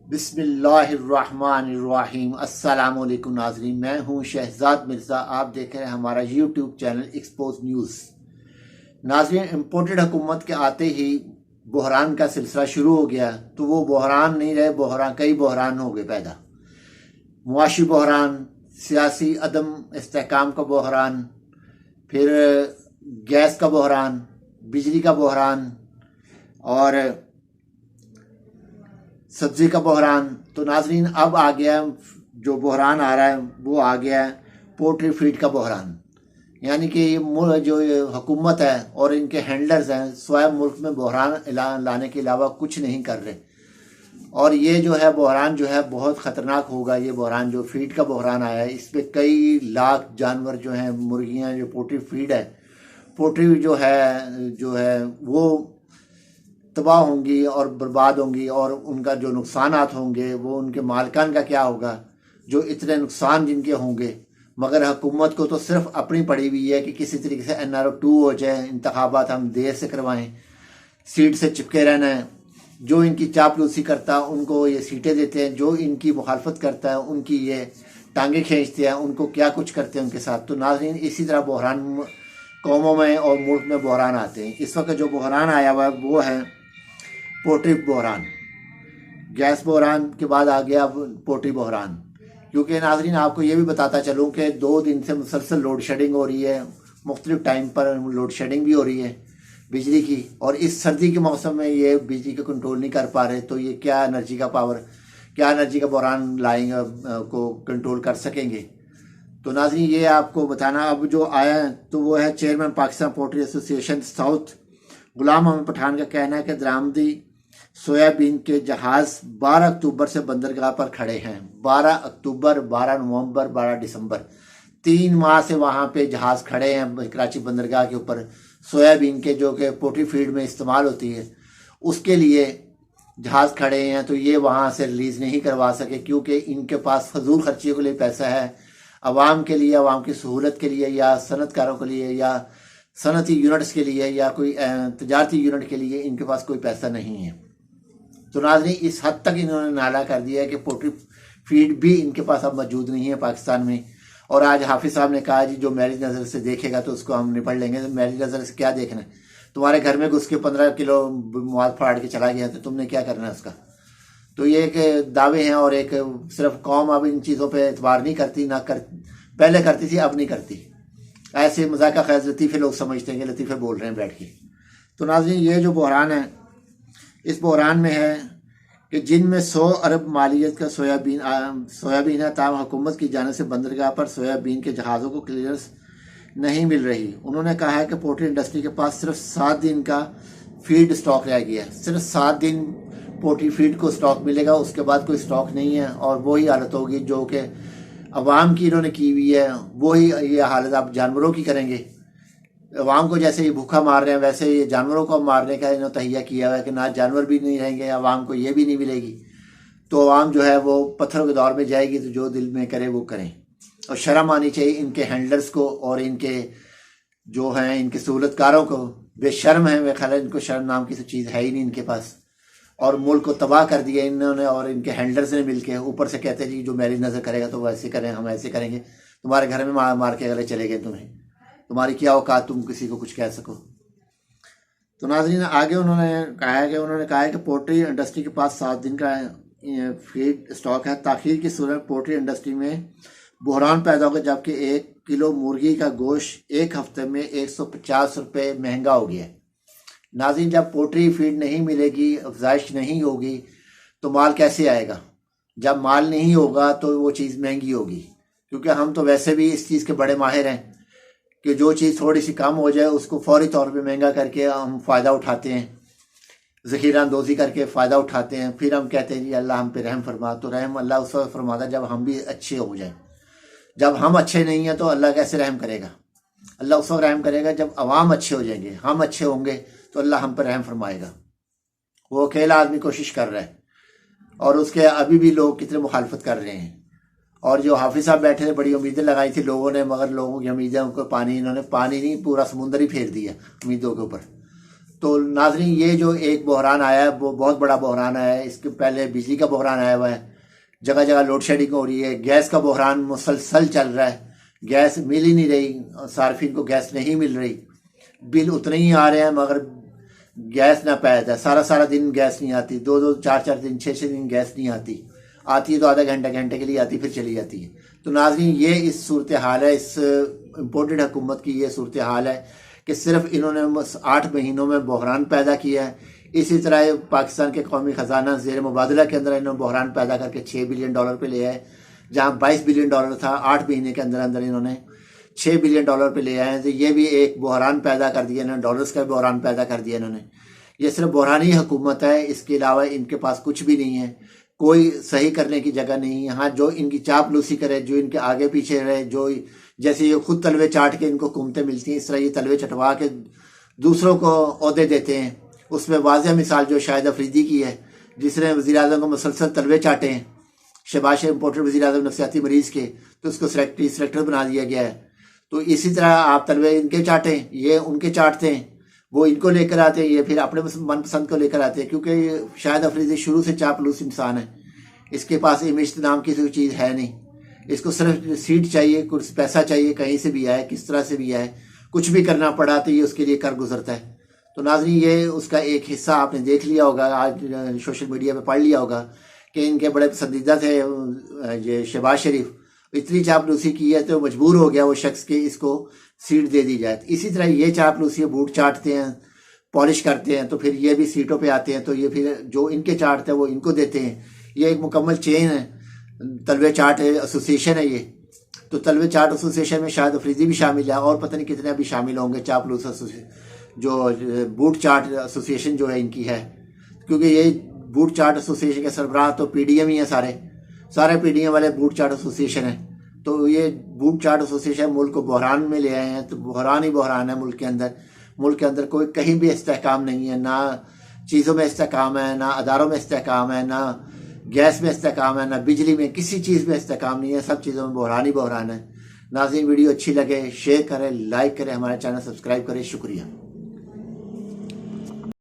बिस्मिल्लाहिर्रहमानिर्रहीम। अस्सलाम वालेकुम नाज़रीन, मैं हूं शहजाद मिर्ज़ा। आप देख रहे हैं हमारा यूट्यूब चैनल एक्सपोज न्यूज़। नाज़रीन, इम्पोर्टेड हुकूमत के आते ही बहरान का सिलसिला शुरू हो गया। तो वो बहरान नहीं रहे, बहरान कई बहरान हो गए पैदा। मुआशी बहरान, सियासी अदम इस्तेहकाम का बहरान, फिर गैस का बहरान, बिजली का बहरान और सब्जी का बहरान। तो नाजरीन, अब आ गया जो बहरान आ रहा है वो आ गया पोल्ट्री फीड का बहरान। यानी कि जो ये हुकूमत है और इनके हैंडलर्स हैं स्वयं मुल्क में बहरान लाने के अलावा कुछ नहीं कर रहे। और ये जो है बहरान जो है बहुत ख़तरनाक होगा। ये बहरान जो फीड का बहरान आया है, इस पर कई लाख जानवर जो हैं, मुर्गियाँ, जो पोल्ट्री फीड है, पोल्ट्री जो है वो तबाह होंगी और बर्बाद होंगी। और उनका जो नुकसानात होंगे वो उनके मालिकान का क्या होगा, जो इतने नुकसान जिनके होंगे। मगर हुकूमत को तो सिर्फ अपनी पड़ी हुई है कि किसी तरीके से NR2 हो जाए, इंतखाबात हम देर से करवाएं, सीट से चिपके रहना है। जो इनकी चापलूसी करता है उनको ये सीटें देते हैं, जो इनकी मुखालफत करता है उनकी ये टांगे खींचते हैं, उनको क्या कुछ करते हैं उनके साथ। तो नाज़रीन, इसी तरह बहरान कौमों में और मुल्क में बहरान आते हैं। इस वक्त जो बहरान आया हुआ है वो है पोल्ट्री बहरान। गैस बहरान के बाद आ गया पोल्ट्री बहरान। क्योंकि नाजरीन, आपको ये भी बताता चलूँ कि 2 दिन से मुसलसल लोड शेडिंग हो रही है, मुख्तलिफ टाइम पर लोड शेडिंग भी हो रही है बिजली की। और इस सर्दी के मौसम में ये बिजली को कंट्रोल नहीं कर पा रहे। तो ये क्या एनर्जी का बहरान लाएंगे, को कंट्रोल कर सकेंगे। तो नाजरीन, ये आपको बताना अब जो आया है तो वो है chairman Pakistan poultry association south Ghulam Ahmad Pathan का कहना है कि दरामदी सोयाबीन के जहाज 12 अक्टूबर से बंदरगाह पर खड़े हैं। 12 अक्टूबर, 12 नवंबर, 12 दिसंबर, 3 माह से वहाँ पे जहाज खड़े हैं कराची बंदरगाह के ऊपर। सोयाबीन के जो कि पोल्ट्री फीड में इस्तेमाल होती है उसके लिए जहाज खड़े हैं। तो ये वहाँ से रिलीज़ नहीं करवा सके क्योंकि इनके पास फजूल खर्चियों के लिए पैसा है। आवाम के लिए, आवाम की सहूलत के लिए, या सनतकारों के लिए, या सनती यूनिट्स के लिए, या कोई तजारती यूनिट के लिए इनके पास कोई पैसा नहीं है। तो नाज़रीन, इस हद तक इन्होंने नाला कर दिया है कि पोल्ट्री फीड भी इनके पास अब मौजूद नहीं है पाकिस्तान में। और आज हाफिज साहब ने कहा, जी जो मेरी नज़र से देखेगा तो उसको हम निपट लेंगे। तो मेरी नज़र से क्या देखना है? तुम्हारे घर में घुस के 15 किलो माल फाड़ के चला गया तो तुमने क्या करना है उसका? तो ये एक दावे हैं। और एक सिर्फ कौम अब इन चीज़ों पर एतबार नहीं करती, पहले करती थी, अब नहीं करती। ऐसे मजाक खैर लतीफ़े लोग समझते हैं कि लतीफ़े बोल रहे हैं बैठ के। तो नाज़रीन, ये जो बहरान है, इस बहरान में है कि जिनमें 100 अरब मालियत का सोयाबीन है, ताहम हुकूमत की जानिब से बंदरगाह पर सोयाबीन के जहाज़ों को क्लियरेंस नहीं मिल रही। उन्होंने कहा है कि पोल्ट्री इंडस्ट्री के पास सिर्फ 7 दिन का फीड स्टॉक रह गया है। सिर्फ 7 दिन पोल्ट्री फीड को स्टॉक मिलेगा, उसके बाद कोई स्टॉक नहीं है। और वही हालत होगी जो कि अवाम की इन्होंने की हुई है, वही ये हालत आप जानवरों की करेंगे। अवाम को जैसे ये भूखा मार रहे हैं वैसे ये जानवरों को मारने का इन्होंने तहिया किया हुआ है कि ना जानवर भी नहीं रहेंगे, अवाम को ये भी नहीं मिलेगी। तो अवाम जो है वो पत्थरों के दौर में जाएगी। तो जो दिल में करे वो करें। और शर्म आनी चाहिए इनके हैंडलर्स को और इनके जो हैं इनके सहूलतकारों को। बेशर्म है, वे ख्याल इनको शर्म नाम की चीज़ है ही नहीं इनके पास। और मुल्क को तबाह कर दिया इन्होंने और इनके हैंडलर्स ने मिलके। ऊपर से कहते हैं जी जो मेरी नज़र करेगा तो वैसे करें, हम ऐसे करेंगे। तुम्हारे घर में मार के अगले चले गए, तुम्हारी क्या औकात, तुम किसी को कुछ कह सको। तो नाज़रीन, आगे उन्होंने कहा है कि पोल्ट्री इंडस्ट्री के पास 7 दिन का फीड स्टॉक है। ताखीर की सूरत में पोल्ट्री इंडस्ट्री में बहरान पैदा होगा, जबकि 1 किलो मुर्गी का गोश्त एक हफ्ते में 150 रुपये महंगा हो गया है। नाज़रीन, जब पोल्ट्री फीड नहीं मिलेगी, अफजाइश नहीं होगी, तो माल कैसे आएगा? जब माल नहीं होगा तो वो चीज़ महंगी होगी। क्योंकि हम तो वैसे भी इस चीज़ के बड़े माहिर हैं कि जो चीज़ थोड़ी सी कम हो जाए उसको फौरी तौर पे महंगा करके हम फ़ायदा उठाते हैं, ज़ख़ीरा अंदोज़ी करके फ़ायदा उठाते हैं। फिर हम कहते हैं जी अल्लाह हम पे रहम फरमा। तो रहम अल्लाह उस वक्त फरमाता जब हम भी अच्छे हो जाएं। जब हम अच्छे नहीं हैं तो अल्लाह कैसे रहम करेगा? अल्लाह उस वक्त रहम करेगा जब अवाम अच्छे हो जाएंगे, हम अच्छे होंगे तो अल्लाह हम पर रहम फरमाएगा। वो अकेला आदमी कोशिश कर रहा है और उसके अभी भी लोग कितने मुखालफत कर रहे हैं। और जो हाफिज साहब बैठे थे, बड़ी उम्मीदें लगाई थी लोगों ने, मगर लोगों की उम्मीदें को इन्होंने पानी नहीं, पूरा समुंदर ही फेर दिया उम्मीदों के ऊपर। तो नाजरीन ये जो एक बहरान आया है वो बहुत बड़ा बहरान आया है। इसके पहले बिजली का बहरान आया हुआ है, जगह जगह लोड शेडिंग हो रही है। गैस का बहरान मुसलसल चल रहा है, गैस मिल ही नहीं रही, सार्फिन को गैस नहीं मिल रही, बिल उतने ही आ रहे हैं मगर गैस ना पैदा है। सारा सारा दिन गैस नहीं आती, 2-2 4-4 दिन 6-6 दिन गैस नहीं आती, आती है तो आधा घंटे घंटे के लिए आती, फिर चली जाती है। तो नाज़रीन ये इस सूरत हाल है, इस इम्पोर्टेड हुकूमत की ये सूरत हाल है कि सिर्फ इन्होंने 8 महीनों में बहरान पैदा किया है। इसी तरह पाकिस्तान के कौमी ख़जाना ज़ेर मुबादला के अंदर इन्होंने बहरान पैदा करके $6 बिलियन पे लिया है, जहाँ $22 बिलियन था 8 महीने के अंदर अंदर इन्होंने $6 बिलियन पे ले आए हैं। तो ये भी एक बहरान पैदा कर दिया इन्होंने, डॉलर्स का बहरान पैदा कर दिया इन्होंने। ये सिर्फ बहरानी हुकूमत है, इसके अलावा इनके पास कुछ भी नहीं है, कोई सही करने की जगह नहीं है। यहाँ जो इनकी चापलूसी करे, जो इनके आगे पीछे रहे, जो जैसे ये खुद तलवे चाट के इनको हुकूमतें मिलती हैं, इस तरह ये तलवे चटवा के दूसरों को ओहदे देते हैं। उसमें वाज़ह मिसाल जो शाहिद अफरीदी की है, जिसने वज़ीर आज़म को मुसलसल तलवे चाटे हैं, शहबाज शरीफ इम्पोर्टेड वज़ीर आज़म नफसियाती मरीज़ के, तो उसको सेक्रेटरी बना दिया गया है। तो इसी तरह आप तलवे इनके चाटें, ये उनके चाटते हैं, वो इनको लेकर आते हैं, ये फिर अपने मनपसंद को लेकर आते हैं। क्योंकि शाहिद अफरीदी शुरू से चापलूस इंसान है, इसके पास इमेज नाम की कोई चीज़ है नहीं, इसको सिर्फ सीट चाहिए, कुछ पैसा चाहिए, कहीं से भी आए, किस तरह से भी आए, कुछ भी करना पड़ा तो ये उसके लिए कर गुजरता है। तो नाज़रीन ये उसका एक हिस्सा आपने देख लिया होगा, आज सोशल मीडिया पे पढ़ लिया होगा कि इनके बड़े पसंदीदा थे ये शहबाज शरीफ, इतनी चापलूसी की है तो मजबूर हो गया वो शख्स के इसको सीट दे दी जाए। इसी तरह ये चापलूसी बूट चाटते हैं, पॉलिश करते हैं, तो फिर ये भी सीटों पे आते हैं, तो ये फिर जो इनके चाटते हैं वो इनको देते हैं। ये एक मुकम्मल चेन है, तलवे चाट एसोसिएशन है ये। तो तलवे चाट एसोसिएशन में शाहिद अफरीदी भी शामिल है और पता नहीं कितने भी शामिल होंगे। चापलूस जो बूट चाट एसोसिएशन जो है इनकी है, क्योंकि ये बूट चाट एसोसिएशन के सरबराह तो PDM ही है, सारे PDM वाले बूट चाट एसोसिएशन है। तो ये बूट चाट एसोसिएशन मुल्क को बहरान में ले आए हैं, तो बहरान ही बहरान है मुल्क के अंदर कोई कहीं भी इस्तेहकाम नहीं है, ना चीज़ों में इस्तेहकाम है, ना अदारों में इस्तेहकाम है, ना गैस में इस्तेहकाम है, ना बिजली में, किसी चीज़ में इस्तेहकाम नहीं है, सब चीज़ों में बहरान ही बहरान है। नाज़रीन वीडियो अच्छी लगे शेयर करें, लाइक करें, हमारे चैनल सब्सक्राइब करें, शुक्रिया।